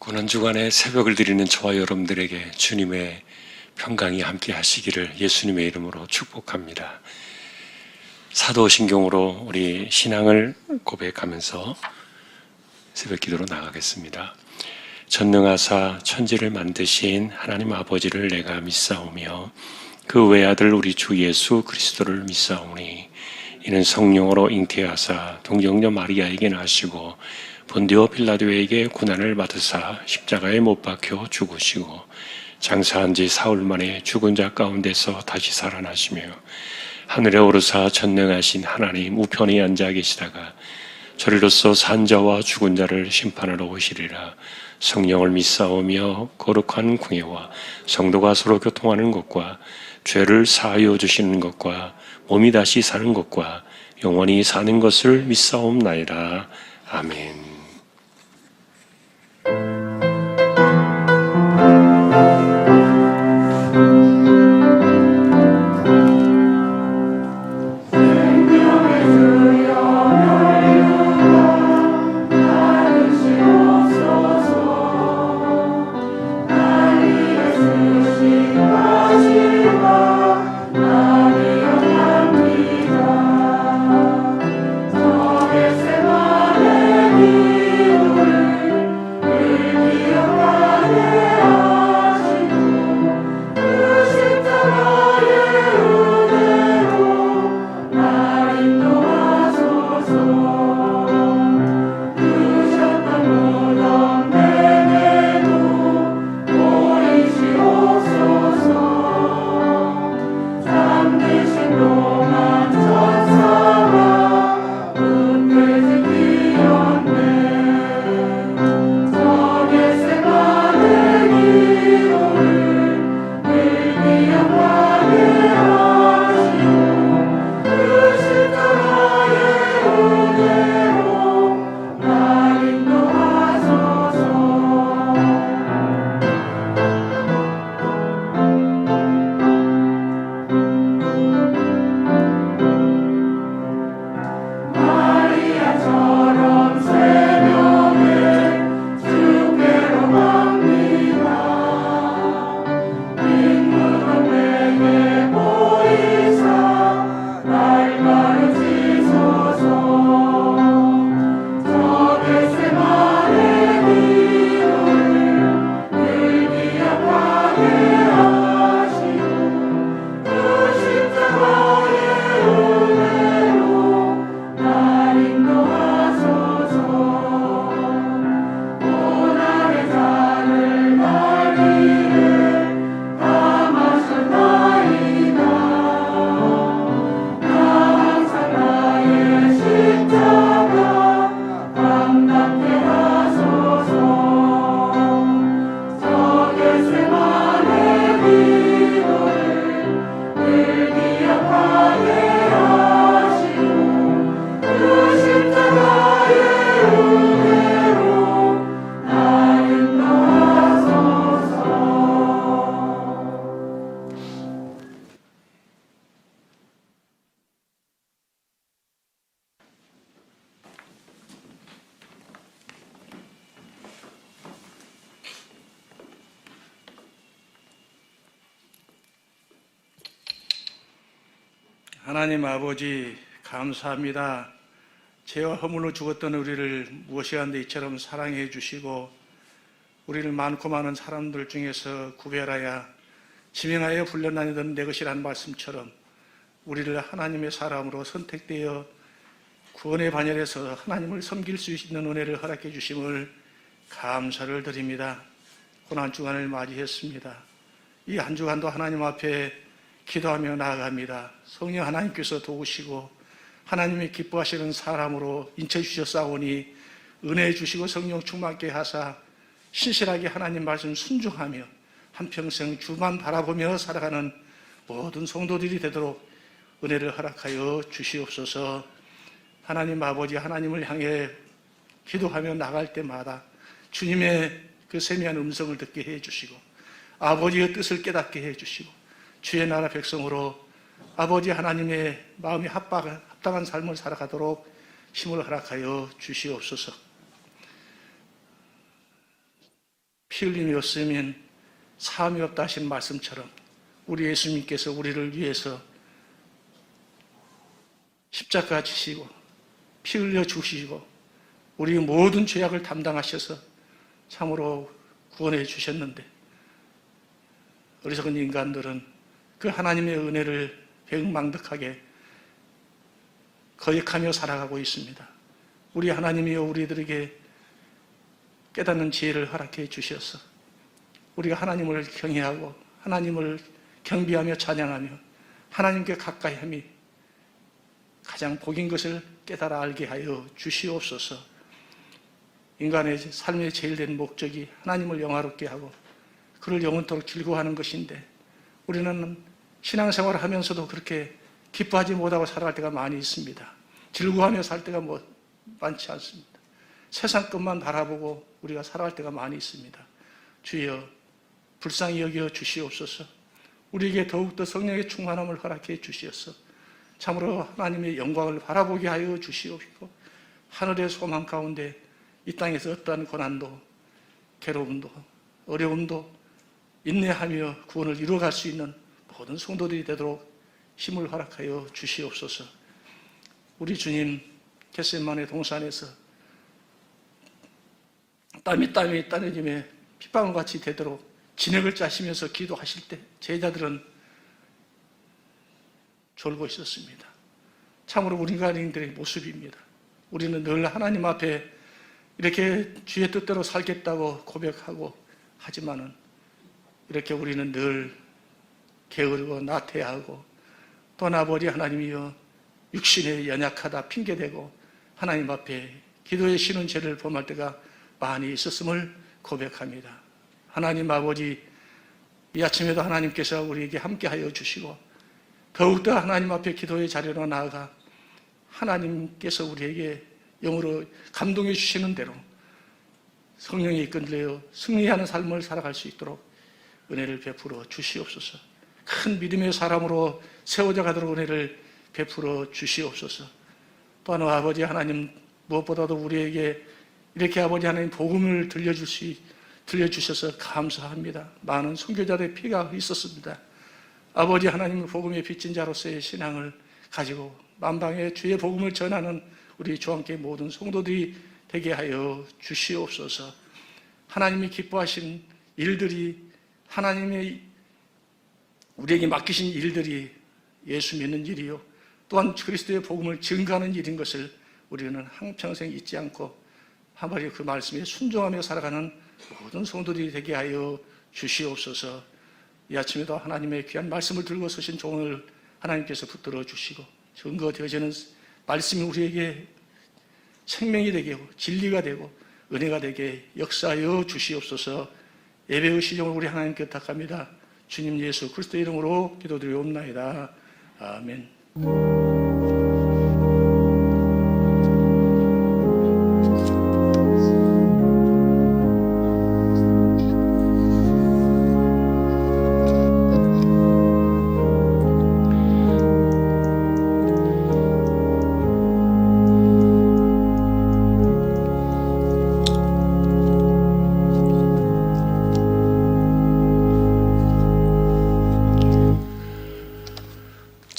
고난주간에 새벽을 드리는 저와 여러분들에게 주님의 평강이 함께 하시기를 예수님의 이름으로 축복합니다. 사도신경으로 우리 신앙을 고백하면서 새벽 기도로 나가겠습니다. 전능하사 천지를 만드신 하나님 아버지를 내가 믿사오며 그 외아들 우리 주 예수 그리스도를 믿사오니 이는 성령으로 잉태하사 동정녀 마리아에게 나시고 본디오 빌라도에게 고난을 받으사 십자가에 못 박혀 죽으시고 장사한 지 사흘 만에 죽은 자 가운데서 다시 살아나시며 하늘에 오르사 전능하신 하나님 우편에 앉아 계시다가 저리로서 산 자와 죽은 자를 심판하러 오시리라. 성령을 믿사오며 거룩한 공예와 성도가 서로 교통하는 것과 죄를 사하여 주시는 것과 몸이 다시 사는 것과 영원히 사는 것을 믿사옵나이다. 아멘. 하나님 아버지 감사합니다. 죄와 허물로 죽었던 우리를 무엇이한데 이처럼 사랑해 주시고 우리를 많고 많은 사람들 중에서 구별하여 지명하여 불러다니던 내 것이란 말씀처럼 우리를 하나님의 사람으로 선택되어 구원의 반열에서 하나님을 섬길 수 있는 은혜를 허락해 주심을 감사를 드립니다. 고난주간을 맞이했습니다. 이 한 주간도 하나님 앞에 기도하며 나아갑니다. 성령 하나님께서 도우시고 하나님이 기뻐하시는 사람으로 인쳐주셨사오니 은혜 주시고 성령 충만케 하사 신실하게 하나님 말씀 순종하며 한평생 주만 바라보며 살아가는 모든 성도들이 되도록 은혜를 허락하여 주시옵소서. 하나님 아버지 하나님을 향해 기도하며 나갈 때마다 주님의 그 세미한 음성을 듣게 해주시고 아버지의 뜻을 깨닫게 해주시고 주의 나라 백성으로 아버지 하나님의 마음이 합당한 삶을 살아가도록 힘을 허락하여 주시옵소서. 피 흘림이 없으면 사함이 없다 하신 말씀처럼 우리 예수님께서 우리를 위해서 십자가 지시고 피 흘려 주시고 우리 모든 죄악을 담당하셔서 참으로 구원해 주셨는데 어리석은 인간들은 그 하나님의 은혜를 배은망덕하게 거역하며 살아가고 있습니다. 우리 하나님이여 우리들에게 깨닫는 지혜를 허락해 주셔서 우리가 하나님을 경외하고 하나님을 경배하며 찬양하며 하나님께 가까이 함이 가장 복인 것을 깨달아 알게 하여 주시옵소서. 인간의 삶의 제일 된 목적이 하나님을 영화롭게 하고 그를 영원토록 즐거워하는 것인데 우리는 신앙생활을 하면서도 그렇게 기뻐하지 못하고 살아갈 때가 많이 있습니다. 즐거워하며 살 때가 많지 않습니다. 세상 것만 바라보고 우리가 살아갈 때가 많이 있습니다. 주여 불쌍히 여겨 주시옵소서. 우리에게 더욱더 성령의 충만함을 허락해 주시옵소서. 참으로 하나님의 영광을 바라보게 하여 주시옵시고 하늘의 소망 가운데 이 땅에서 어떠한 고난도 괴로움도 어려움도 인내하며 구원을 이루어갈 수 있는 모든 성도들이 되도록 힘을 허락하여 주시옵소서. 우리 주님 겟세마네 동산에서 땀이 따내짐에 핏방울같이 되도록 진액을 짜시면서 기도하실 때 제자들은 졸고 있었습니다. 참으로 우리 인간인들의 모습입니다. 우리는 늘 하나님 앞에 이렇게 주의 뜻대로 살겠다고 고백하고 하지만은 이렇게 우리는 늘 게으르고 나태하고 또 아버지 하나님이여 육신에 연약하다 핑계대고 하나님 앞에 기도에 쉬는 죄를 범할 때가 많이 있었음을 고백합니다. 하나님 아버지 이 아침에도 하나님께서 우리에게 함께하여 주시고 더욱더 하나님 앞에 기도의 자리로 나아가 하나님께서 우리에게 영으로 감동해 주시는 대로 성령에 이끌려 승리하는 삶을 살아갈 수 있도록 은혜를 베풀어 주시옵소서. 큰 믿음의 사람으로 세워져 가도록 은혜를 베풀어 주시옵소서. 또한 아버지 하나님 무엇보다도 우리에게 이렇게 아버지 하나님 복음을 들려주셔서 감사합니다. 많은 선교자들의 피가 있었습니다. 아버지 하나님의 복음의 빚진 자로서의 신앙을 가지고 만방에 주의 복음을 전하는 우리 주함께 모든 성도들이 되게 하여 주시옵소서. 하나님이 기뻐하신 일들이 하나님의 우리에게 맡기신 일들이 예수 믿는 일이요 또한 그리스도의 복음을 증거하는 일인 것을 우리는 한평생 잊지 않고 한마디 그 말씀에 순종하며 살아가는 모든 성도들이 되게 하여 주시옵소서. 이 아침에도 하나님의 귀한 말씀을 들고 서신 종을 하나님께서 붙들어 주시고 증거되어지는 말씀이 우리에게 생명이 되게 하고 진리가 되고 은혜가 되게 역사하여 주시옵소서. 예배의 시종을 우리 하나님께 부탁합니다. 주님 예수 그리스도의 이름으로 기도드리옵나이다. 아멘.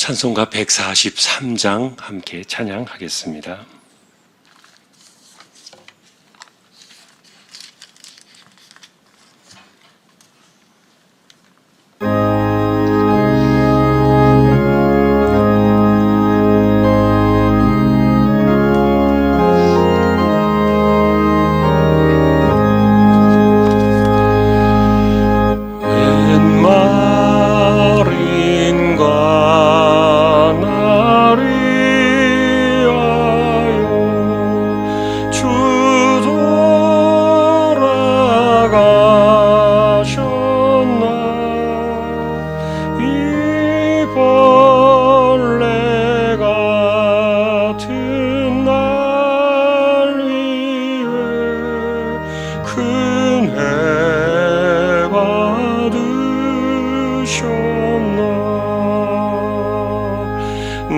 찬송가 143장 함께 찬양하겠습니다.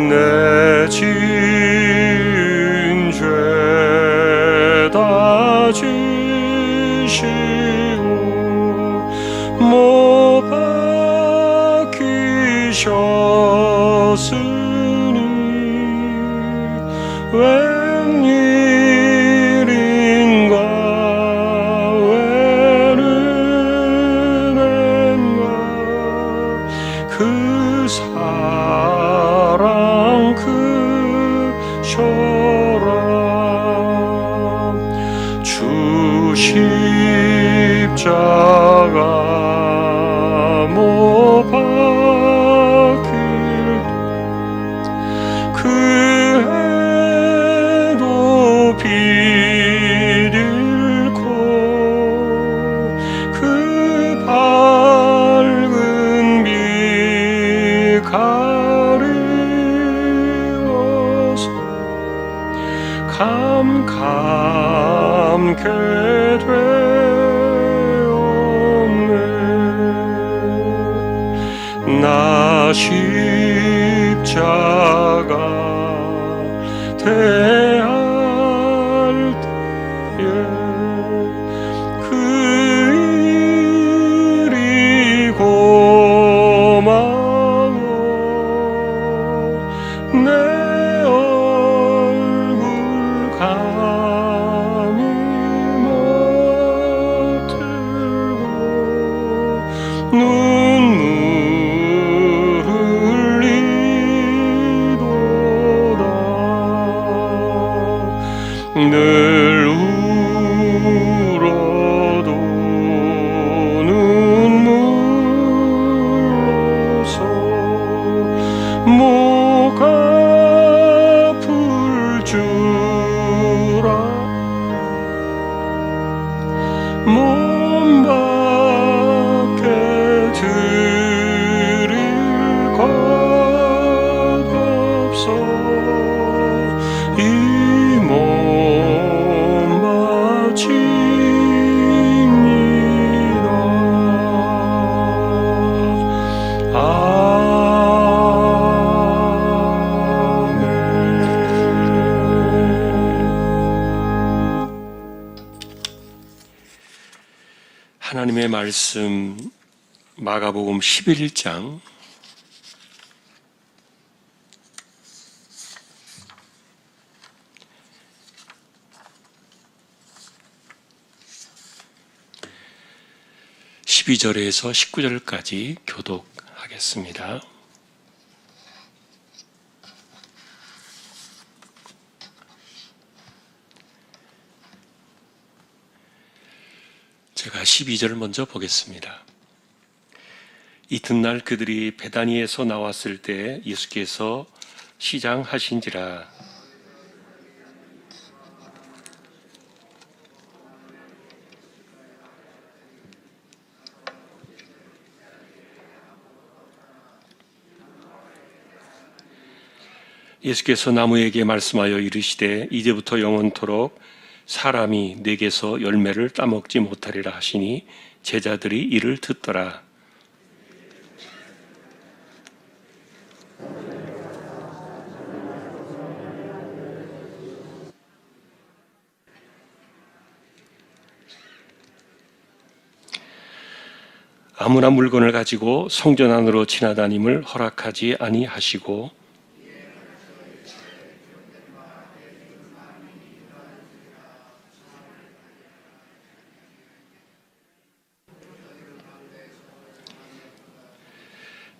내 지은 죄 다 지시고 주셨으니 웬일인가 웬은혜인가 그 사랑 크셔라 주 십자가 못 박힐 그 해도 빛 잃고 그 밝은 빛 가리워서 감감케 되었네 나 십자가 대할 때에 그 일이 고마워 내 얼굴 감히 못 들고 눈물 흘리도다 늘 울어도 눈물로서 목 아플 줄 몸 밖에 드릴 것 없어 이 몸 바칩니다 하나님의 말씀 마가복음 11장 12절에서 19절까지 교독하겠습니다. 제가 12절을 먼저 보겠습니다. 이튿날 그들이 베다니에서 나왔을 때 예수께서 시장하신지라 예수께서 나무에게 말씀하여 이르시되 이제부터 영원토록 사람이 내게서 열매를 따먹지 못하리라 하시니 제자들이 이를 듣더라. 아무나 물건을 가지고 성전 안으로 지나다님을 허락하지 아니하시고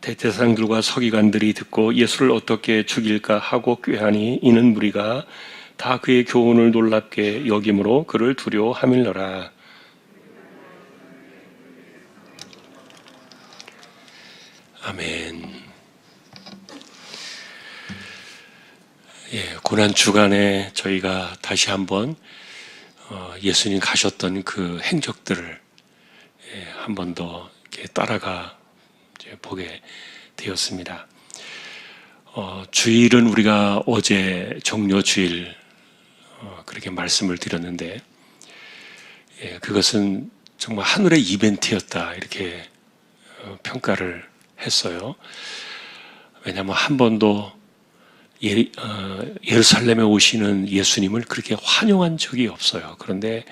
대제사장들과 서기관들이 듣고 예수를 어떻게 죽일까 하고 꾀하니 이는 무리가 다 그의 교훈을 놀랍게 여김으로 그를 두려워하밀러라. 아멘. 고난 주간에 저희가 다시 한번 예수님 가셨던 그 행적들을 한 번 더 따라가 보게 되었습니다. 주일은 우리가 어제 정료 주일 그렇게 말씀을 드렸는데 그것은 정말 하늘의 이벤트였다 이렇게 평가를 했어요. 왜냐하면 한 번도 예루살렘에 오시는 예수님을 그렇게 환영한 적이 없어요. 그런데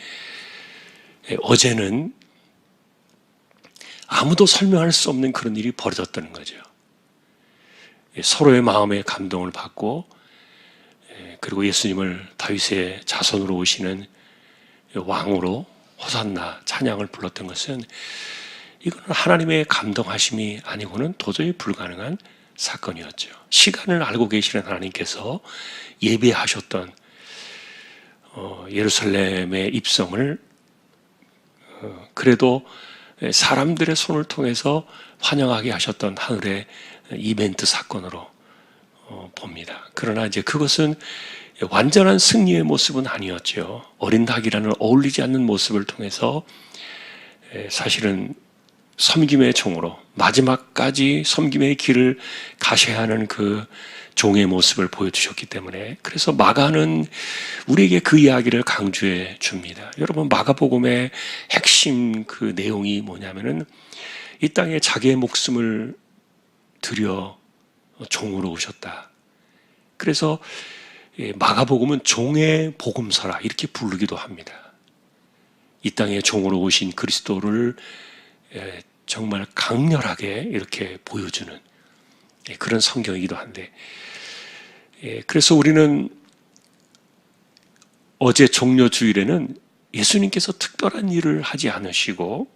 어제는 아무도 설명할 수 없는 그런 일이 벌어졌다는 거죠. 서로의 마음에 감동을 받고 그리고 예수님을 다윗의 자손으로 오시는 왕으로 호산나 찬양을 불렀던 것은 이거는 하나님의 감동하심이 아니고는 도저히 불가능한 사건이었죠. 시간을 알고 계시는 하나님께서 예비하셨던 예루살렘의 입성을 그래도 사람들의 손을 통해서 환영하게 하셨던 하늘의 이벤트 사건으로 봅니다. 그러나 이제 그것은 완전한 승리의 모습은 아니었죠. 어린 닭이라는 어울리지 않는 모습을 통해서 사실은 섬김의 종으로 마지막까지 섬김의 길을 가셔야 하는 그 종의 모습을 보여주셨기 때문에 그래서 마가는 우리에게 그 이야기를 강조해 줍니다. 여러분 마가복음의 핵심 그 내용이 뭐냐면은 이 땅에 자기의 목숨을 들여 종으로 오셨다. 그래서 마가복음은 종의 복음서라 이렇게 부르기도 합니다. 이 땅에 종으로 오신 그리스도를 정말 강렬하게 이렇게 보여주는 그런 성경이기도 한데 그래서 우리는 어제 종려주일에는 예수님께서 특별한 일을 하지 않으시고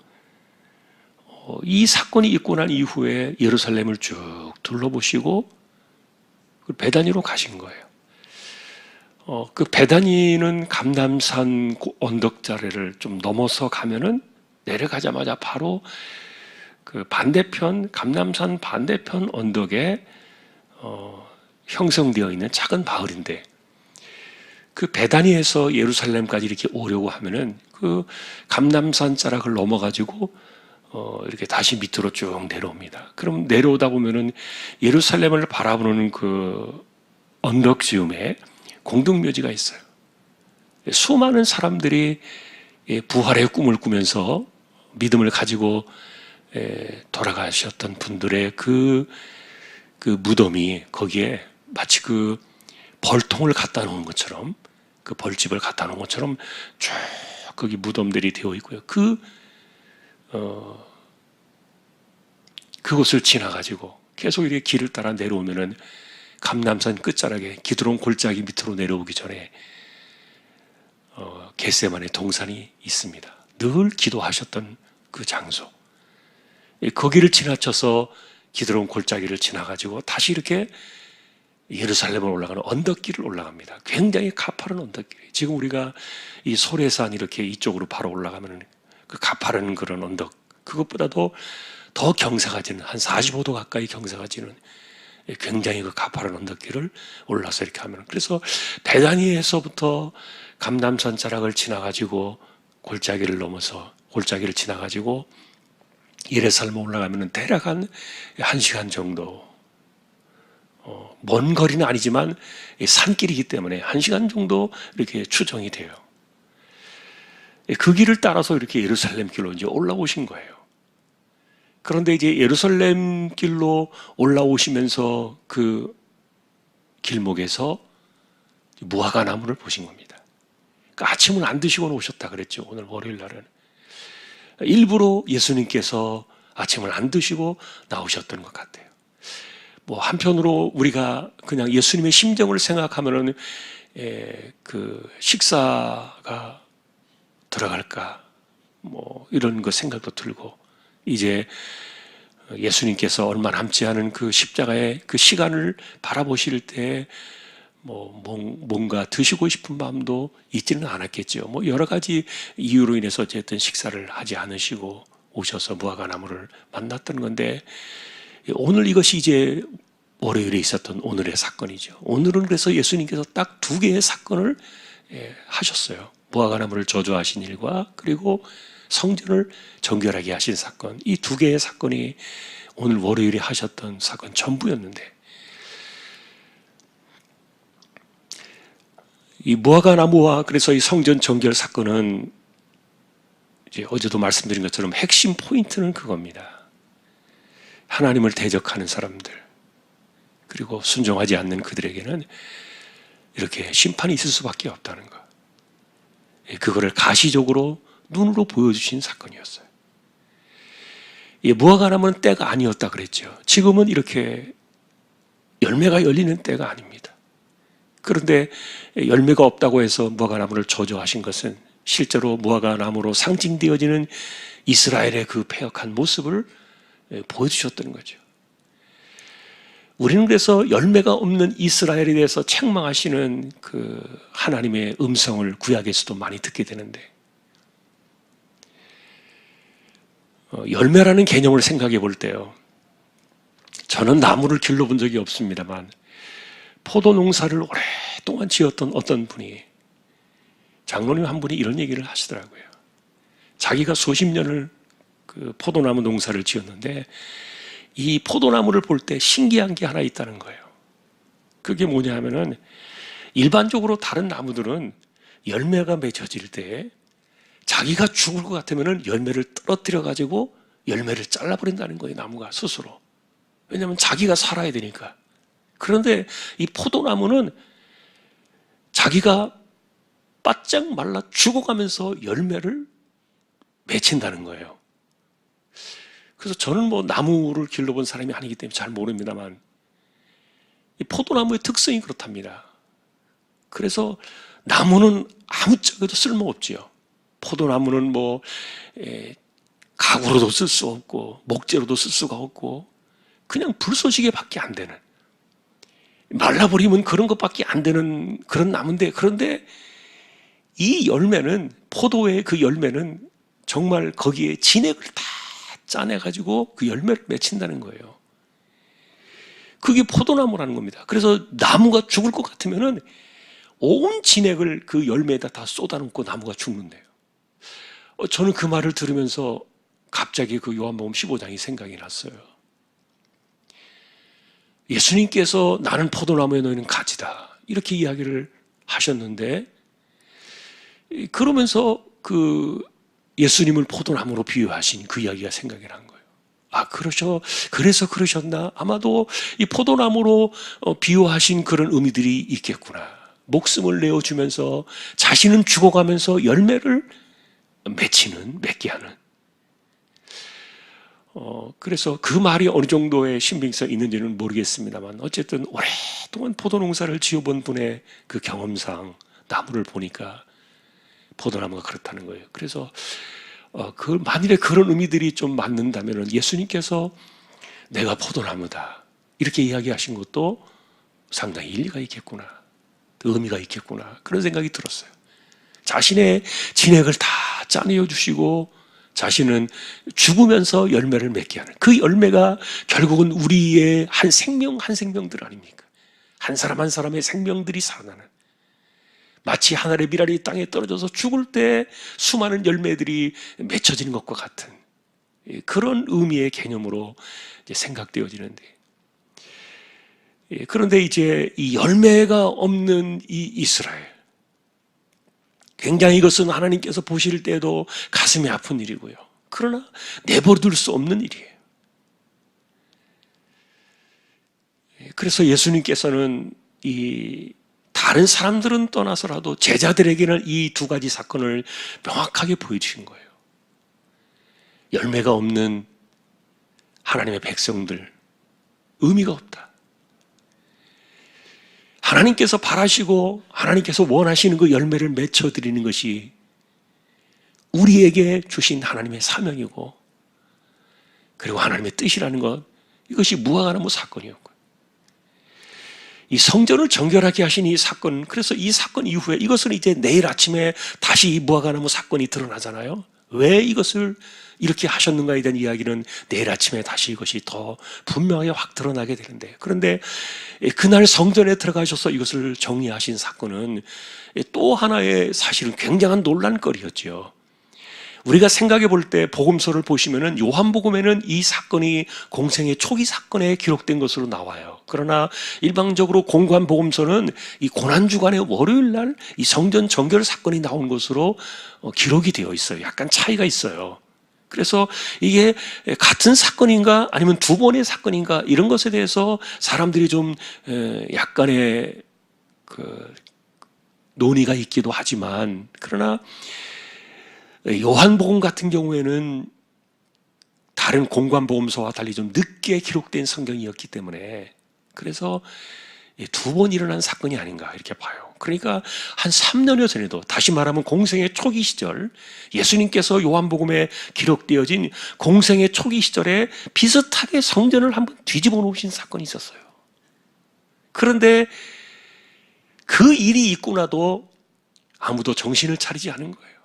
이 사건이 있고 난 이후에 예루살렘을 쭉 둘러보시고 베다니로 가신 거예요. 그 베다니는 감람산 언덕자리를 좀 넘어서 가면은 내려가자마자 바로 그 반대편 감람산 반대편 언덕에 형성되어 있는 작은 마을인데 그 베다니에서 예루살렘까지 이렇게 오려고 하면은 그 감람산 자락을 넘어가지고 이렇게 다시 밑으로 쭉 내려옵니다. 그럼 내려오다 보면은 예루살렘을 바라보는 그 언덕 지음에 공동묘지가 있어요. 수많은 사람들이 부활의 꿈을 꾸면서 믿음을 가지고 돌아가셨던 분들의 그 무덤이 거기에 마치 그 벌통을 갖다 놓은 것처럼 그 벌집을 갖다 놓은 것처럼 쭉 거기 무덤들이 되어 있고요. 그곳을 지나가지고 계속 이렇게 길을 따라 내려오면은 감람산 끝자락에 기드론 골짜기 밑으로 내려오기 전에 겟세마네 동산이 있습니다. 늘 기도하셨던 그 장소. 거기를 지나쳐서 기드론 골짜기를 지나가지고 다시 이렇게 예루살렘을 올라가는 언덕길을 올라갑니다. 굉장히 가파른 언덕길. 지금 우리가 이 소래산 이렇게 이쪽으로 바로 올라가면 그 가파른 그런 언덕, 그것보다도 더 경사가 지는 한 45도 가까이 경사가 지는 굉장히 그 가파른 언덕길을 올라서 이렇게 하면 그래서 베다니에서부터 감람산 자락을 지나가지고 골짜기를 넘어서 골짜기를 지나가지고 예루살렘 올라가면 대략 한 1시간 정도 먼 거리는 아니지만 산길이기 때문에 1시간 정도 이렇게 추정이 돼요. 그 길을 따라서 이렇게 예루살렘 길로 이제 올라오신 거예요. 그런데 이제 예루살렘 길로 올라오시면서 그 길목에서 무화과 나무를 보신 겁니다. 그러니까 아침은 안 드시고 오셨다 그랬죠. 오늘 월요일 날은. 일부러 예수님께서 아침을 안 드시고 나오셨던 것 같아요. 뭐 한편으로 우리가 그냥 예수님의 심정을 생각하면은 그 식사가 들어갈까 뭐 이런 거 생각도 들고 이제 예수님께서 얼마 남지 않은 그 십자가의 그 시간을 바라보실 때 뭐 뭔가 드시고 싶은 마음도 있지는 않았겠죠. 뭐 여러 가지 이유로 인해서 어쨌든 식사를 하지 않으시고 오셔서 무화과 나무를 만났던 건데 오늘 이것이 이제 월요일에 있었던 오늘의 사건이죠. 오늘은 그래서 예수님께서 딱 2개의 사건을 하셨어요. 무화과 나무를 저주하신 일과 그리고 성전을 정결하게 하신 사건, 이 2개의 사건이 오늘 월요일에 하셨던 사건 전부였는데 이 무화과 나무와 그래서 이 성전 정결 사건은 이제 어제도 말씀드린 것처럼 핵심 포인트는 그겁니다. 하나님을 대적하는 사람들 그리고 순종하지 않는 그들에게는 이렇게 심판이 있을 수밖에 없다는 것. 그거를 가시적으로 눈으로 보여주신 사건이었어요. 무화과 나무는 때가 아니었다 그랬죠. 지금은 이렇게 열매가 열리는 때가 아닙니다. 그런데 열매가 없다고 해서 무화과나무를 저주하신 것은 실제로 무화과나무로 상징되어지는 이스라엘의 그 패역한 모습을 보여주셨던 거죠. 우리는 그래서 열매가 없는 이스라엘에 대해서 책망하시는 그 하나님의 음성을 구약에서도 많이 듣게 되는데, 열매라는 개념을 생각해 볼 때요, 저는 나무를 길러본 적이 없습니다만 포도 농사를 오랫동안 지었던 어떤 분이, 장로님 한 분이 이런 얘기를 하시더라고요. 자기가 수십 년을 그 포도나무 농사를 지었는데 이 포도나무를 볼 때 신기한 게 하나 있다는 거예요. 그게 뭐냐 하면은, 일반적으로 다른 나무들은 열매가 맺어질 때 자기가 죽을 것 같으면은 열매를 떨어뜨려 가지고 열매를 잘라버린다는 거예요, 나무가 스스로. 왜냐하면 자기가 살아야 되니까. 그런데 이 포도나무는 자기가 바짝 말라 죽어가면서 열매를 맺힌다는 거예요. 그래서 저는 뭐 나무를 길러본 사람이 아니기 때문에 잘 모릅니다만, 이 포도나무의 특성이 그렇답니다. 그래서 나무는 아무짝에도 쓸모없지요. 포도나무는 뭐 가구로도 쓸 수 없고 목재로도 쓸 수가 없고 그냥 불쏘시개 밖에 안 되는, 말라버리면 그런 것밖에 안 되는 그런 나무인데, 그런데 이 열매는, 포도의 그 열매는 정말 거기에 진액을 다 짜내가지고 그 열매를 맺힌다는 거예요. 그게 포도나무라는 겁니다. 그래서 나무가 죽을 것 같으면은 온 진액을 그 열매에다 다 쏟아놓고 나무가 죽는데요. 저는 그 말을 들으면서 갑자기 그 요한복음 15장이 생각이 났어요. 예수님께서 나는 포도나무에 너희는 가지다, 이렇게 이야기를 하셨는데, 그러면서 그 예수님을 포도나무로 비유하신 그 이야기가 생각이 난 거예요. 아, 그래서 그러셨나? 아마도 이 포도나무로 비유하신 그런 의미들이 있겠구나. 목숨을 내어주면서 자신은 죽어가면서 열매를 맺게 하는. 그래서 그 말이 어느 정도의 신빙성이 있는지는 모르겠습니다만, 어쨌든 오랫동안 포도 농사를 지어본 분의 그 경험상 나무를 보니까 포도나무가 그렇다는 거예요. 그래서 그 만일에 그런 의미들이 좀 맞는다면 예수님께서 내가 포도나무다 이렇게 이야기하신 것도 상당히 일리가 있겠구나, 의미가 있겠구나, 그런 생각이 들었어요. 자신의 진액을 다 짜내어 주시고 자신은 죽으면서 열매를 맺게 하는, 그 열매가 결국은 우리의 한 생명 한 생명들 아닙니까? 한 사람 한 사람의 생명들이 살아나는, 마치 한 알의 밀알이 땅에 떨어져서 죽을 때 수많은 열매들이 맺혀지는 것과 같은 그런 의미의 개념으로 생각되어지는데, 그런데 이제 이 열매가 없는 이 이스라엘, 굉장히 이것은 하나님께서 보실 때도 가슴이 아픈 일이고요, 그러나 내버려둘 수 없는 일이에요. 그래서 예수님께서는 이 다른 사람들은 떠나서라도 제자들에게는 이 두 가지 사건을 명확하게 보여주신 거예요. 열매가 없는 하나님의 백성들, 의미가 없다. 하나님께서 바라시고 하나님께서 원하시는 그 열매를 맺혀드리는 것이 우리에게 주신 하나님의 사명이고, 그리고 하나님의 뜻이라는 것, 이것이 무화과나무 사건이었고요. 이 성전을 정결하게 하신 이 사건, 그래서 이 사건 이후에 이것은 이제 내일 아침에 다시 이 무화과나무 사건이 드러나잖아요. 왜 이것을 이렇게 하셨는가에 대한 이야기는 내일 아침에 다시 이것이 더 분명하게 확 드러나게 되는데, 그런데 그날 성전에 들어가셔서 이것을 정리하신 사건은 또 하나의 사실은 굉장한 논란거리였죠. 우리가 생각해 볼 때 복음서를 보시면은 요한복음에는 이 사건이 공생의 초기 사건에 기록된 것으로 나와요. 그러나 일방적으로 공관 복음서는 이 고난주간의 월요일 날 이 성전 정결 사건이 나온 것으로 기록이 되어 있어요. 약간 차이가 있어요. 그래서 이게 같은 사건인가 아니면 두 번의 사건인가, 이런 것에 대해서 사람들이 좀 약간의 그 논의가 있기도 하지만, 그러나 요한복음 같은 경우에는 다른 공관복음서와 달리 좀 늦게 기록된 성경이었기 때문에 그래서 두 번 일어난 사건이 아닌가 이렇게 봐요. 그러니까 한 3년여 전에도, 다시 말하면 공생의 초기 시절, 예수님께서 요한복음에 기록되어진 공생의 초기 시절에 비슷하게 성전을 한번 뒤집어 놓으신 사건이 있었어요. 그런데 그 일이 있고 나도 아무도 정신을 차리지 않은 거예요.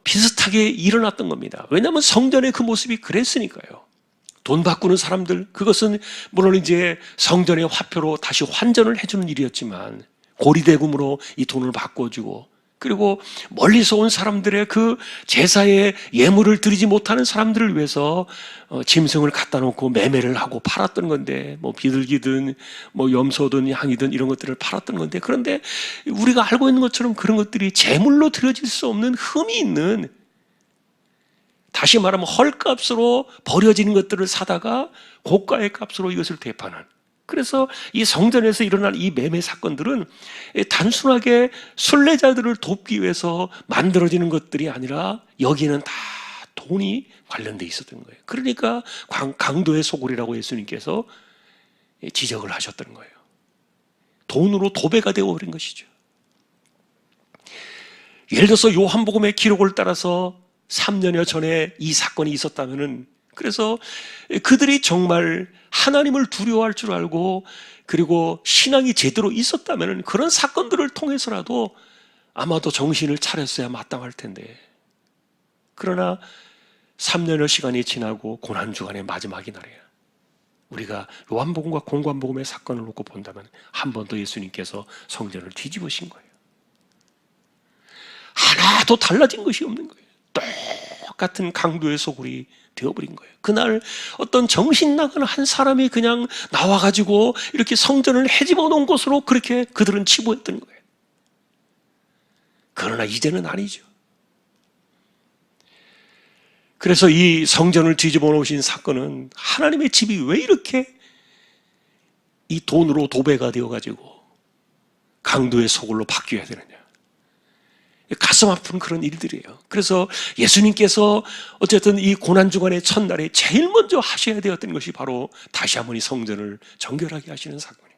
비슷하게 일어났던 겁니다. 왜냐하면 성전의 그 모습이 그랬으니까요. 돈 바꾸는 사람들, 그것은 물론 이제 성전의 화표로 다시 환전을 해주는 일이었지만, 고리대금으로 이 돈을 바꿔주고, 그리고 멀리서 온 사람들의 그 제사의 예물을 드리지 못하는 사람들을 위해서 짐승을 갖다 놓고 매매를 하고 팔았던 건데, 뭐 비둘기든 뭐 염소든 양이든 이런 것들을 팔았던 건데, 그런데 우리가 알고 있는 것처럼 그런 것들이 제물로 드려질 수 없는 흠이 있는, 다시 말하면 헐값으로 버려지는 것들을 사다가 고가의 값으로 이것을 되파는, 그래서 이 성전에서 일어난 이 매매 사건들은 단순하게 순례자들을 돕기 위해서 만들어지는 것들이 아니라 여기는 다 돈이 관련돼 있었던 거예요. 그러니까 강도의 소굴이라고 예수님께서 지적을 하셨던 거예요. 돈으로 도배가 되어버린 것이죠. 예를 들어서 요한복음의 기록을 따라서 3년여 전에 이 사건이 있었다면은, 그래서 그들이 정말 하나님을 두려워할 줄 알고 그리고 신앙이 제대로 있었다면은 그런 사건들을 통해서라도 아마도 정신을 차렸어야 마땅할 텐데, 그러나 3년여 시간이 지나고 고난주간의 마지막이 날이야. 우리가 요한복음과 공관복음의 사건을 놓고 본다면 한 번 더 예수님께서 성전을 뒤집으신 거예요. 하나도 달라진 것이 없는 거예요. 똑같은 강도의 소굴이 되어버린 거예요. 그날 어떤 정신 나간 한 사람이 그냥 나와가지고 이렇게 성전을 헤집어 놓은 곳으로 그렇게 그들은 치부했던 거예요. 그러나 이제는 아니죠. 그래서 이 성전을 뒤집어 놓으신 사건은 하나님의 집이 왜 이렇게 이 돈으로 도배가 되어가지고 강도의 소굴로 바뀌어야 되느냐. 가슴 아픈 그런 일들이에요. 그래서 예수님께서 어쨌든 이 고난주간의 첫날에 제일 먼저 하셔야 되었던 것이 바로 다시 한번 이 성전을 정결하게 하시는 사건이에요.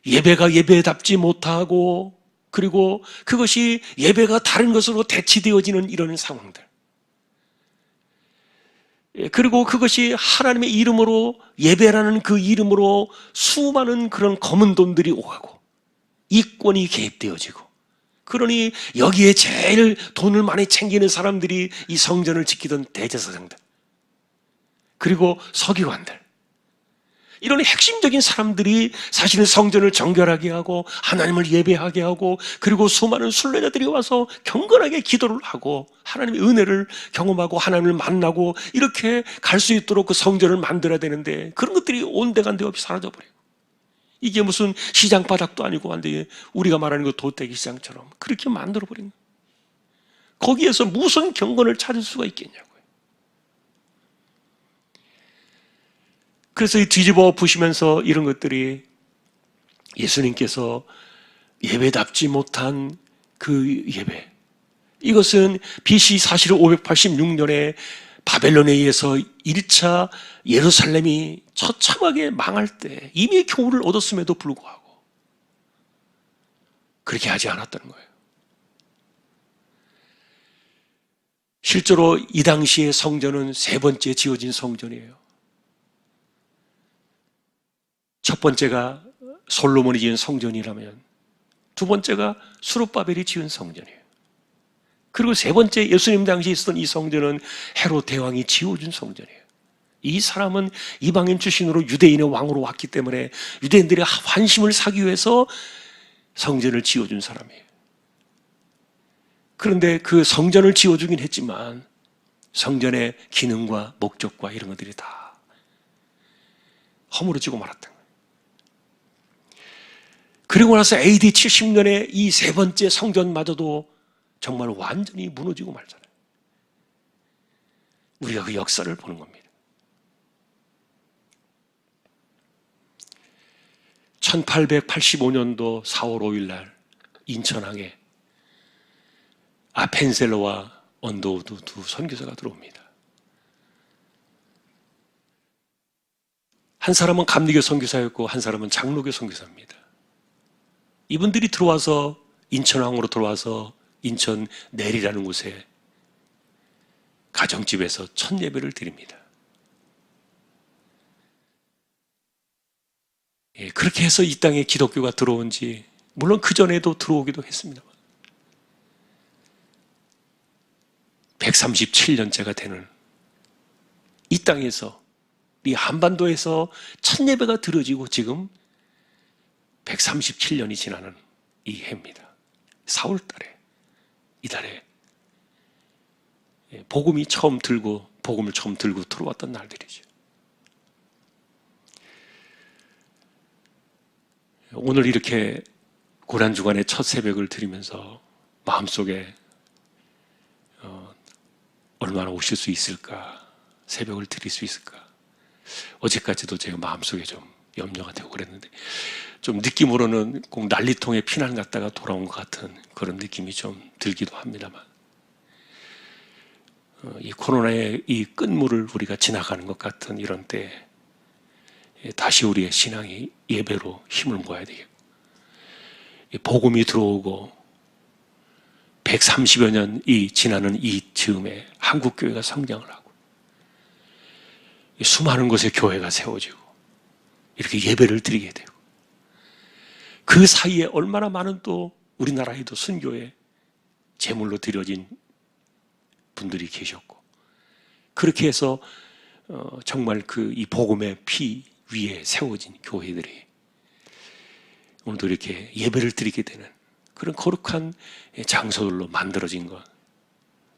예배가 예배답지 못하고, 그리고 그것이 예배가 다른 것으로 대치되어지는 이런 상황들, 그리고 그것이 하나님의 이름으로, 예배라는 그 이름으로 수많은 그런 검은 돈들이 오가고 이권이 개입되어지고, 그러니 여기에 제일 돈을 많이 챙기는 사람들이 이 성전을 지키던 대제사장들, 그리고 서기관들, 이런 핵심적인 사람들이 사실은 성전을 정결하게 하고 하나님을 예배하게 하고, 그리고 수많은 순례자들이 와서 경건하게 기도를 하고 하나님의 은혜를 경험하고 하나님을 만나고 이렇게 갈 수 있도록 그 성전을 만들어야 되는데, 그런 것들이 온데간데 없이 사라져버려요. 이게 무슨 시장 바닥도 아니고 완전히 우리가 말하는 그 도떼기 시장처럼 그렇게 만들어버린 거예요. 거기에서 무슨 경건을 찾을 수가 있겠냐고요. 그래서 이 뒤집어 보시면서 이런 것들이 예수님께서 예배답지 못한 그 예배, 이것은 BC 사실은 586년에 바벨론에 의해서 1차 예루살렘이 처참하게 망할 때 이미 교훈을 얻었음에도 불구하고 그렇게 하지 않았다는 거예요. 실제로 이 당시의 성전은 세 번째 지어진 성전이에요. 첫 번째가 솔로몬이 지은 성전이라면 두 번째가 수룹바벨이 지은 성전이에요. 그리고 세 번째 예수님 당시에 있었던 이 성전은 헤롯 대왕이 지어준 성전이에요. 이 사람은 이방인 출신으로 유대인의 왕으로 왔기 때문에 유대인들의 환심을 사기 위해서 성전을 지어준 사람이에요. 그런데 그 성전을 지어주긴 했지만 성전의 기능과 목적과 이런 것들이 다 허물어지고 말았던 거예요. 그리고 나서 AD 70년에 이 세 번째 성전마저도 정말 완전히 무너지고 말잖아요. 우리가 그 역사를 보는 겁니다. 1885년도 4월 5일 날 인천항에 아펜셀러와 언더우드 두 선교사가 들어옵니다. 한 사람은 감리교 선교사였고 한 사람은 장로교 선교사입니다. 이분들이 들어와서 인천항으로 들어와서 인천 내리라는 곳에 가정집에서 첫 예배를 드립니다. 그렇게 해서 이 땅에 기독교가 들어온 지 물론 그 전에도 들어오기도 했습니다만 137년째가 되는 이 땅에서 이 한반도에서 첫 예배가 드려지고 지금 137년이 지나는 이 해입니다. 4월 달에 이달에 복음을 처음 들고 들어왔던 날들이죠. 오늘 이렇게 고난주간의 첫 새벽을 드리면서 마음속에 얼마나 오실 수 있을까, 새벽을 드릴 수 있을까, 어제까지도 제가 마음속에 좀 염려가 되고 그랬는데 좀 느낌으로는 꼭 난리통에 피난 갔다가 돌아온 것 같은 그런 느낌이 좀 들기도 합니다만 이 코로나의 이 끝물을 우리가 지나가는 것 같은 이런 때 다시 우리의 신앙이 예배로 힘을 모아야 되겠고 복음이 들어오고 130여 년이 지나는 이 즈음에 한국교회가 성장을 하고 수많은 곳에 교회가 세워지고 이렇게 예배를 드리게 되고 그 사이에 얼마나 많은 또 우리나라에도 순교에 제물로 드려진 분들이 계셨고 그렇게 해서 정말 이 복음의 피 위에 세워진 교회들이 오늘도 이렇게 예배를 드리게 되는 그런 거룩한 장소들로 만들어진 것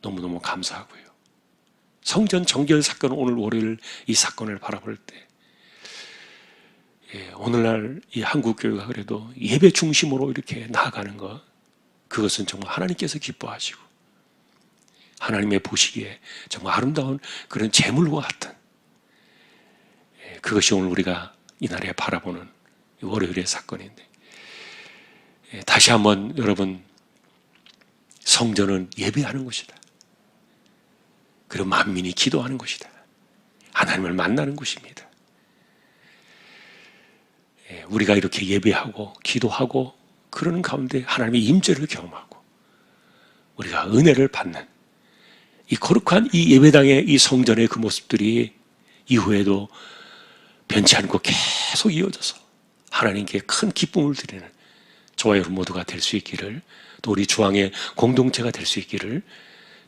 너무너무 감사하고요. 성전 정결 사건 오늘 월요일 이 사건을 바라볼 때 오늘날 이 한국교회가 그래도 예배 중심으로 이렇게 나아가는 것 그것은 정말 하나님께서 기뻐하시고 하나님의 보시기에 정말 아름다운 그런 제물과 같은 그것이 오늘 우리가 이날에 바라보는 월요일의 사건인데 다시 한번 여러분 성전은 예배하는 곳이다. 그리고 만민이 기도하는 곳이다. 하나님을 만나는 곳입니다. 우리가 이렇게 예배하고 기도하고 그러는 가운데 하나님의 임재를 경험하고 우리가 은혜를 받는 이 거룩한 이 예배당의 이 성전의 그 모습들이 이후에도 변치 않고 계속 이어져서 하나님께 큰 기쁨을 드리는 저와 여러분 모두가 될 수 있기를 또 우리 주왕의 공동체가 될 수 있기를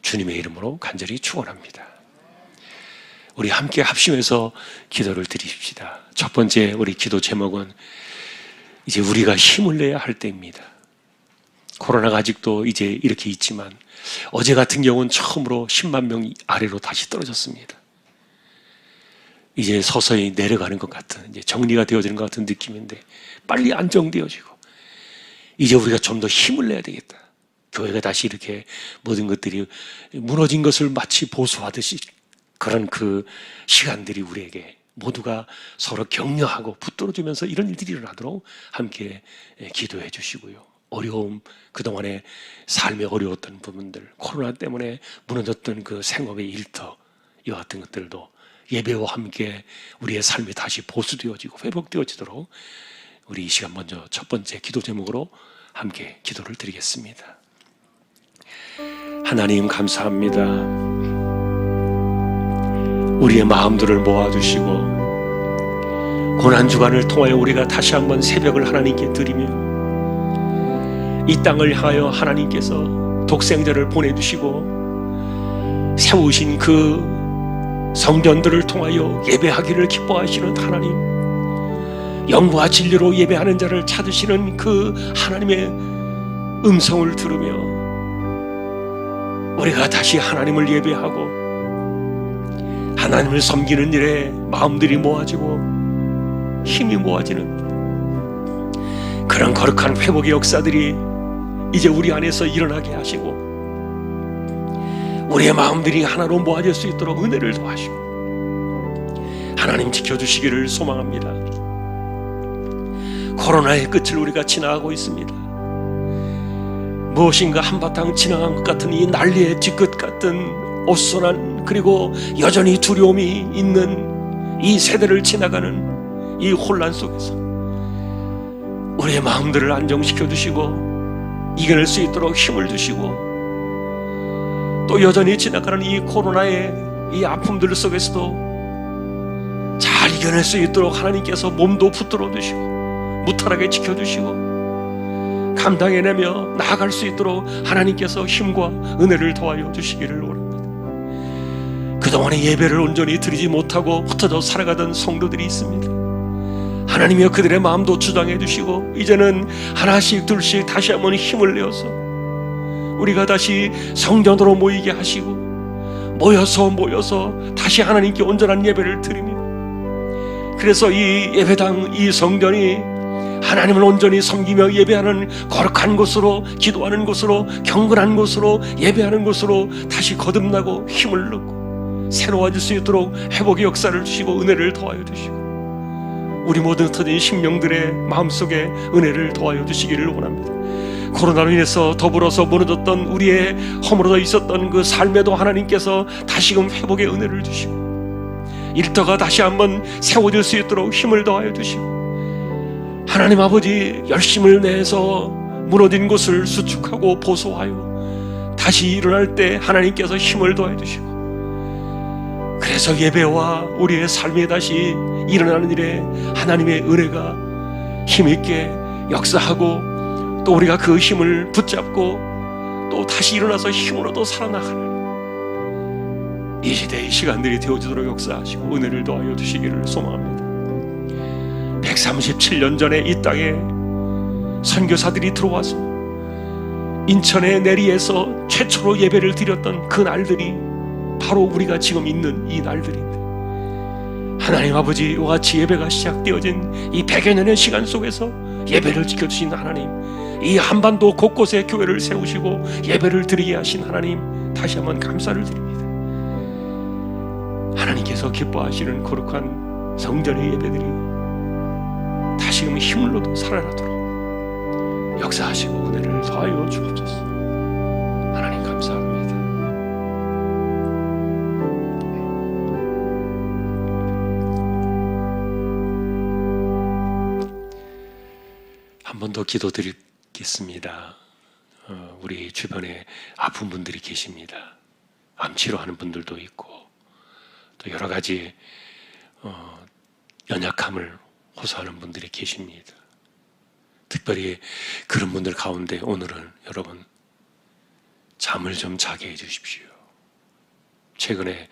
주님의 이름으로 간절히 축원합니다. 우리 함께 합심해서 기도를 드리십시다. 첫 번째 우리 기도 제목은 이제 우리가 힘을 내야 할 때입니다. 코로나가 아직도 이제 이렇게 있지만 어제 같은 경우는 처음으로 10만 명 아래로 다시 떨어졌습니다. 이제 서서히 내려가는 것 같은 이제 정리가 되어지는 것 같은 느낌인데 빨리 안정되어지고 이제 우리가 좀 더 힘을 내야 되겠다. 교회가 다시 이렇게 모든 것들이 무너진 것을 마치 보수하듯이 그런 그 시간들이 우리에게 모두가 서로 격려하고 붙들어주면서 이런 일들이 일어나도록 함께 기도해 주시고요. 어려움, 그동안에 삶에 어려웠던 부분들, 코로나 때문에 무너졌던 그 생업의 일터, 이와 같은 것들도 예배와 함께 우리의 삶이 다시 보수되어지고 회복되어지도록 우리 이 시간 먼저 첫 번째 기도 제목으로 함께 기도를 드리겠습니다. 하나님 감사합니다. 우리의 마음들을 모아주시고 고난주간을 통하여 우리가 다시 한번 새벽을 하나님께 드리며 이 땅을 향하여 하나님께서 독생자를 보내주시고 세우신 그 성전들을 통하여 예배하기를 기뻐하시는 하나님, 영과 진리로 예배하는 자를 찾으시는 그 하나님의 음성을 들으며 우리가 다시 하나님을 예배하고 하나님을 섬기는 일에 마음들이 모아지고 힘이 모아지는 그런 거룩한 회복의 역사들이 이제 우리 안에서 일어나게 하시고 우리의 마음들이 하나로 모아질 수 있도록 은혜를 더하시고 하나님 지켜주시기를 소망합니다. 코로나의 끝을 우리가 지나가고 있습니다. 무엇인가 한바탕 지나간 것 같은 이 난리의 뒤끝 같은 어수선한 그리고 여전히 두려움이 있는 이 세대를 지나가는 이 혼란 속에서 우리의 마음들을 안정시켜 주시고 이겨낼 수 있도록 힘을 주시고, 또 여전히 지나가는 이 코로나의 이 아픔들 속에서도 잘 이겨낼 수 있도록 하나님께서 몸도 붙들어 주시고 무탈하게 지켜주시고 감당해내며 나아갈 수 있도록 하나님께서 힘과 은혜를 더하여 주시기를 원합니다. 그동안의 예배를 온전히 드리지 못하고 흩어져 살아가던 성도들이 있습니다. 하나님이여 그들의 마음도 주장해 주시고 이제는 하나씩 둘씩 다시 한번 힘을 내어서 우리가 다시 성전으로 모이게 하시고 모여서 다시 하나님께 온전한 예배를 드리며, 그래서 이 예배당, 이 성전이 하나님을 온전히 섬기며 예배하는 거룩한 곳으로, 기도하는 곳으로, 경건한 곳으로, 예배하는 곳으로 다시 거듭나고 힘을 얻고 새로워질 수 있도록 회복의 역사를 주시고 은혜를 더하여 주시고 우리 모든 흩어진 심령들의 마음속에 은혜를 더하여 주시기를 원합니다. 코로나로 인해서 더불어서 무너졌던 우리의 허물어져 있었던 그 삶에도 하나님께서 다시금 회복의 은혜를 주시고 일터가 다시 한번 세워질 수 있도록 힘을 더하여 주시고, 하나님 아버지 열심을 내서 무너진 곳을 수축하고 보수하여 다시 일어날 때 하나님께서 힘을 더해 주시고, 그래서 예배와 우리의 삶에 다시 일어나는 일에 하나님의 은혜가 힘있게 역사하고, 또 우리가 그 힘을 붙잡고 또 다시 일어나서 힘으로도 살아나가는 이 시대의 시간들이 되어지도록 역사하시고 은혜를 더하여 주시기를 소망합니다. 137년 전에 이 땅에 선교사들이 들어와서 인천의 내리에서 최초로 예배를 드렸던 그 날들이 바로 우리가 지금 있는 이 날들입니다. 하나님 아버지와 같이 예배가 시작되어진 이 100여 년의 시간 속에서 예배를 지켜주신 하나님, 이 한반도 곳곳에 교회를 세우시고 예배를 드리게 하신 하나님, 다시 한번 감사를 드립니다. 하나님께서 기뻐하시는 거룩한 성전의 예배들이 다시금 힘을 얻어 살아나도록 역사하시고 은혜를 더하여 주옵소서. 하나님 감사합니다. 한 번 더 기도드리겠습니다. 우리 주변에 아픈 분들이 계십니다. 암 치료하는 분들도 있고 또 여러 가지 연약함을 호소하는 분들이 계십니다. 특별히 그런 분들 가운데 오늘은 여러분 잠을 좀 자게 해주십시오. 최근에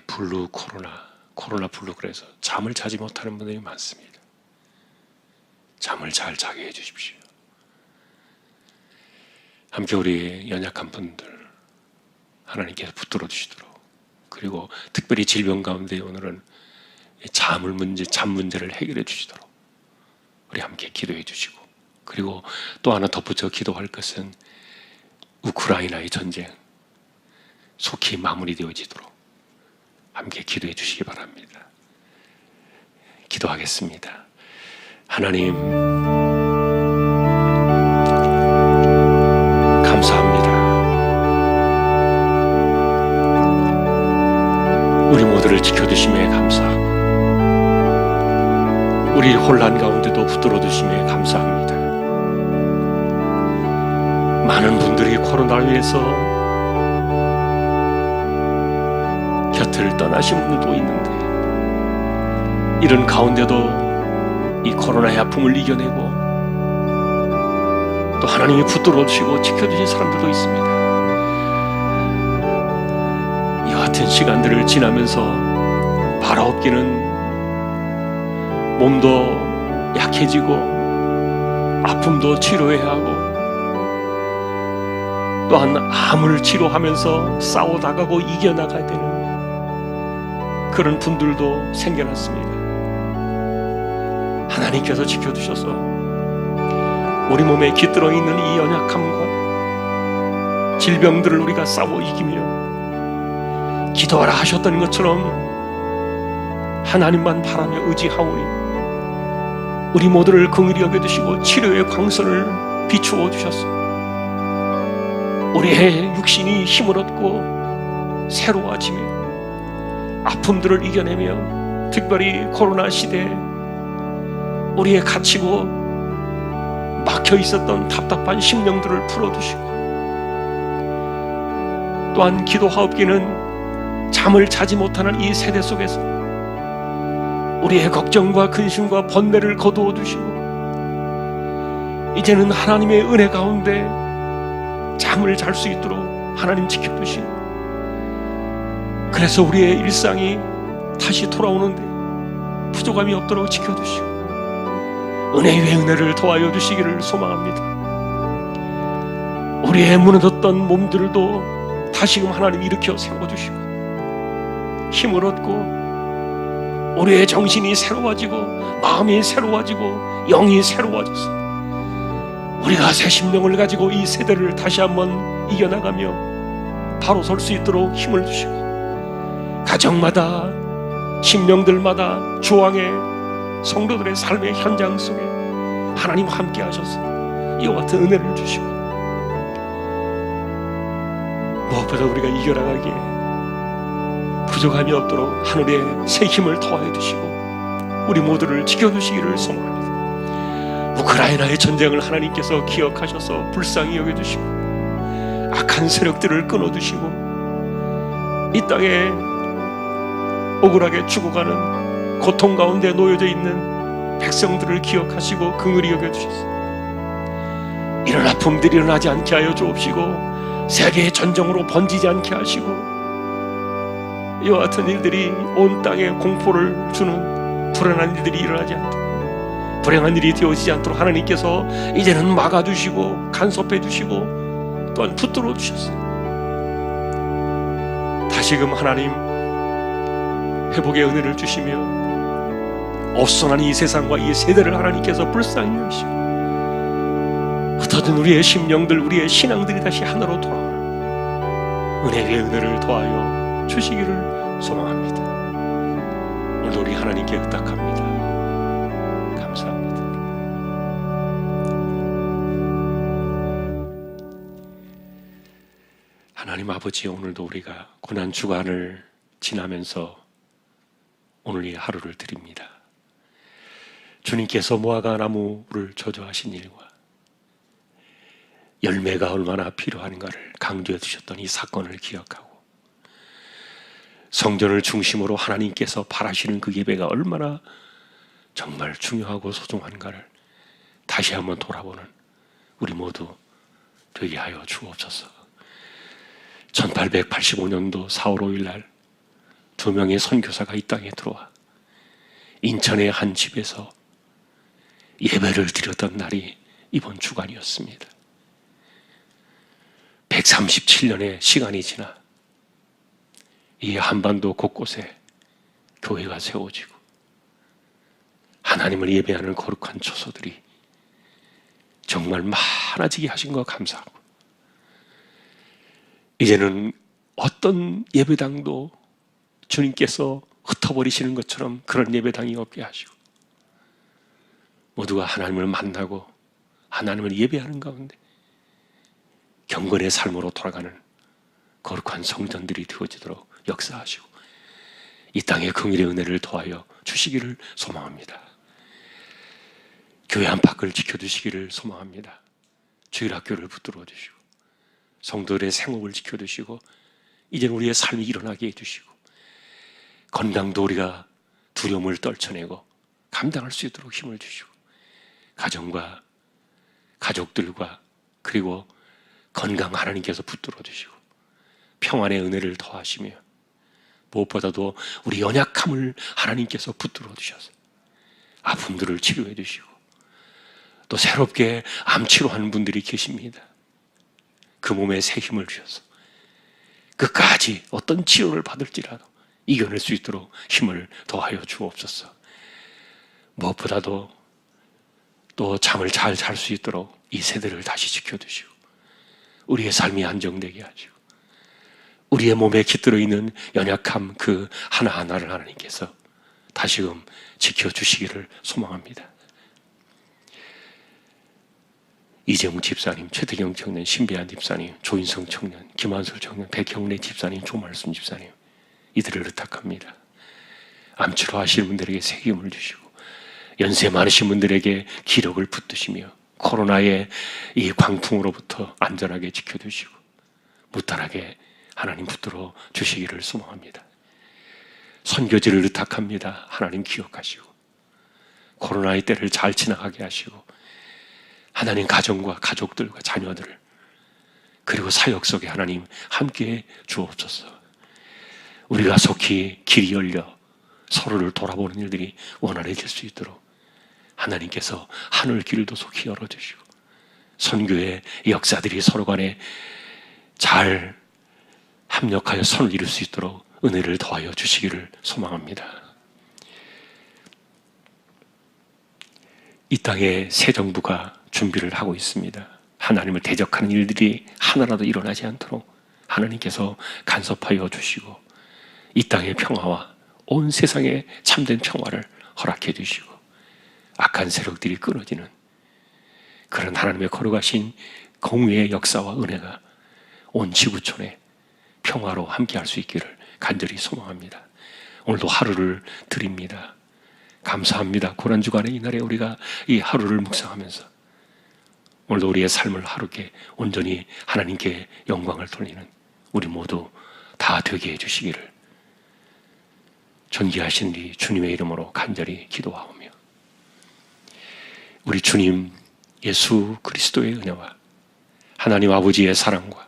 블루 코로나 블루 그래서 잠을 자지 못하는 분들이 많습니다. 잠을 잘 자게 해주십시오. 함께 우리 연약한 분들 하나님께서 붙들어 주시도록, 그리고 특별히 질병 가운데 오늘은 잠 문제를 해결해 주시도록 우리 함께 기도해 주시고, 그리고 또 하나 덧붙여 기도할 것은 우크라이나의 전쟁 속히 마무리되어지도록 함께 기도해 주시기 바랍니다. 기도하겠습니다. 하나님 감사합니다. 우리 모두를 지켜주심에 감사하고 우리 혼란 가운데도 붙들어 주심에 감사합니다. 많은 분들이 코로나로 인해서 곁을 떠나신 분들도 있는데 이런 가운데도 이 코로나의 아픔을 이겨내고 또 하나님이 붙들어 주시고 지켜주신 사람들도 있습니다. 이와 같은 시간들을 지나면서 바라옵기는 몸도 약해지고 아픔도 치료해야 하고 또한 암을 치료하면서 싸워나가고 이겨나가야 되는 그런 분들도 생겨났습니다. 하나님께서 지켜주셔서 우리 몸에 깃들어 있는 이 연약함과 질병들을 우리가 싸워 이기며 기도하라 하셨던 것처럼 하나님만 바라며 의지하오니 우리 모두를 긍휼히 여겨주시고 치료의 광선을 비추어 주셔서 우리의 육신이 힘을 얻고 새로워지며 아픔들을 이겨내며 특별히 코로나 시대에 우리의 갇히고 막혀 있었던 답답한 심령들을 풀어주시고, 또한 기도하옵기는 잠을 자지 못하는 이 세대 속에서 우리의 걱정과 근심과 번뇌를 거두어 주시고, 이제는 하나님의 은혜 가운데 잠을 잘 수 있도록 하나님 지켜주시고, 그래서 우리의 일상이 다시 돌아오는데 부족함이 없도록 지켜주시고, 은혜 위에 은혜를 더하여 주시기를 소망합니다. 우리의 무너졌던 몸들도 다시금 하나님 일으켜 세워주시고, 힘을 얻고 우리의 정신이 새로워지고 마음이 새로워지고 영이 새로워져서 우리가 새 심령을 가지고 이 세대를 다시 한번 이겨나가며 바로 설 수 있도록 힘을 주시고, 가정마다 심령들마다 주왕의 성도들의 삶의 현장 속에 하나님 함께 하셔서 이와 같은 은혜를 주시고, 무엇보다 우리가 이겨나가기에 부족함이 없도록 하늘의 새 힘을 더하여 주시고 우리 모두를 지켜주시기를 소망합니다. 우크라이나의 전쟁을 하나님께서 기억하셔서 불쌍히 여겨주시고 악한 세력들을 끊어주시고 이 땅에 억울하게 죽어가는 고통 가운데 놓여져 있는 백성들을 기억하시고 긍휼히 여겨주셔서 이런 아픔들이 일어나지 않게 하여 주옵시고, 세계의 전쟁으로 번지지 않게 하시고, 이와 같은 일들이 온 땅에 공포를 주는 불안한 일들이 일어나지 않도록, 불행한 일이 되어지지 않도록 하나님께서 이제는 막아주시고 간섭해 주시고 또한 붙들어 주셨어요. 다시금 하나님 회복의 은혜를 주시며 어수선한 이 세상과 이 세대를 하나님께서 불쌍히 여기시고 흩어진 우리의 심령들, 우리의 신앙들이 다시 하나로 돌아오는 은혜 위에 은혜를 더하여 주시기를 소망합니다. 오늘 우리 하나님께 의탁합니다. 감사합니다. 하나님 아버지, 오늘도 우리가 고난 주간을 지나면서 오늘 이 하루를 드립니다. 주님께서 무화과 나무를 조조하신 일과 열매가 얼마나 필요한가를 강조해 주셨던 이 사건을 기억하고, 성전을 중심으로 하나님께서 바라시는 그 예배가 얼마나 정말 중요하고 소중한가를 다시 한번 돌아보는 우리 모두 되게 하여 주옵소서. 1885년도 4월 5일 날 2명의 선교사가 이 땅에 들어와 인천의 한 집에서 예배를 드렸던 날이 이번 주간이었습니다. 137년의 시간이 지나 이 한반도 곳곳에 교회가 세워지고 하나님을 예배하는 거룩한 초소들이 정말 많아지게 하신 것 감사하고, 이제는 어떤 예배당도 주님께서 흩어버리시는 것처럼 그런 예배당이 없게 하시고 모두가 하나님을 만나고 하나님을 예배하는 가운데 경건의 삶으로 돌아가는 거룩한 성전들이 되어지도록 역사하시고 이 땅에 긍휼의 은혜를 더하여 주시기를 소망합니다. 교회 안팎을 지켜주시기를 소망합니다. 주일학교를 붙들어 주시고 성도들의 생업을 지켜주시고 이제는 우리의 삶이 일어나게 해주시고 건강도 우리가 두려움을 떨쳐내고 감당할 수 있도록 힘을 주시고 가정과 가족들과 그리고 건강 하나님께서 붙들어 주시고 평안의 은혜를 더하시며 무엇보다도 우리 연약함을 하나님께서 붙들어 주셔서 아픔들을 치료해 주시고 또 새롭게 암 치료하는 분들이 계십니다. 그 몸에 새 힘을 주셔서 끝까지 어떤 치료를 받을지라도 이겨낼 수 있도록 힘을 더하여 주옵소서. 무엇보다도 또 잠을 잘 잘 수 있도록 이 세대를 다시 지켜주시고 우리의 삶이 안정되게 하시고 우리의 몸에 깃들어 있는 연약함 그 하나하나를 하나님께서 다시금 지켜주시기를 소망합니다. 이재웅 집사님, 최태경 청년, 신비한 집사님, 조인성 청년, 김한솔 청년, 백형래 집사님, 조말순 집사님, 이들을 의탁합니다. 암 치료하시는 분들에게 새 힘을 주시고 연세 많으신 분들에게 기력을 붙드시며 코로나의 이 광풍으로부터 안전하게 지켜주시고 무탈하게 하나님 붙들어 주시기를 소망합니다. 선교지를 의탁합니다. 하나님 기억하시고 코로나의 때를 잘 지나가게 하시고 하나님 가정과 가족들과 자녀들을 그리고 사역 속에 하나님 함께해 주옵소서. 우리가 속히 길이 열려 서로를 돌아보는 일들이 원활해질 수 있도록 하나님께서 하늘 길도 속히 열어주시고 선교의 역사들이 서로 간에 잘 합력하여 선을 이룰 수 있도록 은혜를 더하여 주시기를 소망합니다. 이 땅에 새 정부가 준비를 하고 있습니다. 하나님을 대적하는 일들이 하나라도 일어나지 않도록 하나님께서 간섭하여 주시고 이 땅의 평화와 온 세상에 참된 평화를 허락해 주시고 악한 세력들이 끊어지는 그런 하나님의 거룩하신 공의의 역사와 은혜가 온 지구촌에 평화로 함께할 수 있기를 간절히 소망합니다. 오늘도 하루를 드립니다. 감사합니다. 고난주간의 이날에 우리가 이 하루를 묵상하면서 오늘도 우리의 삶을 하루께 온전히 하나님께 영광을 돌리는 우리 모두 다 되게 해주시기를 존귀하신 우리 주님의 이름으로 간절히 기도하오며 우리 주님 예수 그리스도의 은혜와 하나님 아버지의 사랑과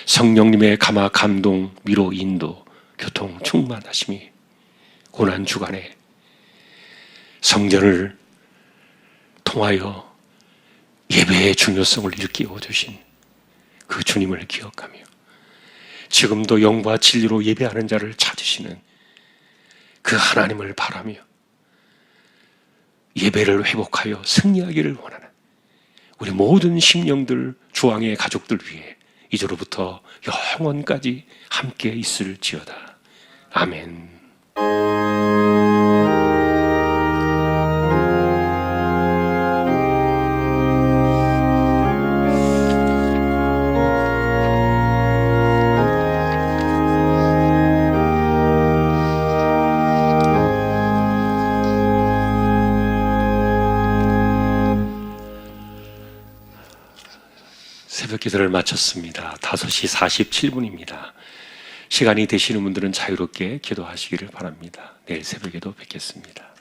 성령님의 감화 감동 위로 인도 교통 충만하심이 고난주간에 성전을 통하여 예배의 중요성을 일깨워 주신 그 주님을 기억하며 지금도 영과 진리로 예배하는 자를 찾으시는 그 하나님을 바라며 예배를 회복하여 승리하기를 원하는 우리 모든 심령들 주왕의 가족들 위해 이제로부터 영원까지 함께 있을지어다. 아멘. 새벽 기도를 마쳤습니다. 5시 47분입니다. 시간이 되시는 분들은 자유롭게 기도하시기를 바랍니다. 내일 새벽에도 뵙겠습니다.